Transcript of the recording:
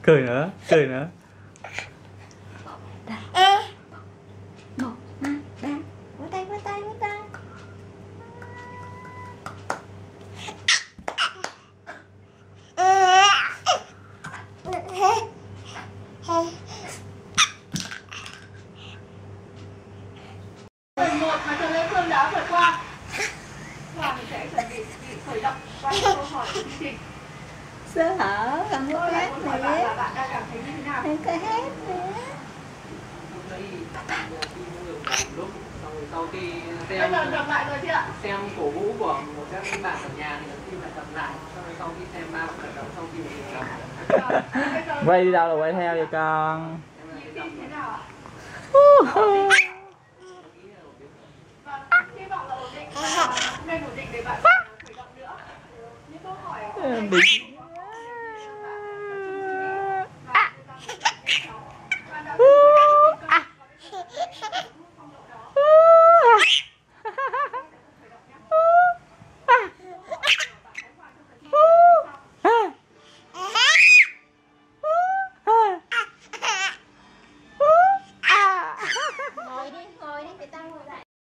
Cười nữa, cười nữa. 1, 2, 3. Vỗ tay, vỗ tay, vỗ tay. Phần 1 mà Trần Lê Phương đã vượt qua. Và mình sẽ chuẩn bị khởi động qua câu hỏi của chương trình. Sơ hở, còn có hát nữa. Bạn đang cảm thấy như thế nào? Em có hát nữa. Sau khi Bây giờ tập lại rồi chị ạ. xem cổ vũ của một các bạn ở nhà thì khi mà tập lại, sau khi xem ba bạn khởi động, sau khi mình tập Quay đi đâu là quay theo vậy con. Thế nào ạ? Hy vọng là ổn định và nên ổn định để bạn khởi động nữa. Những câu hỏi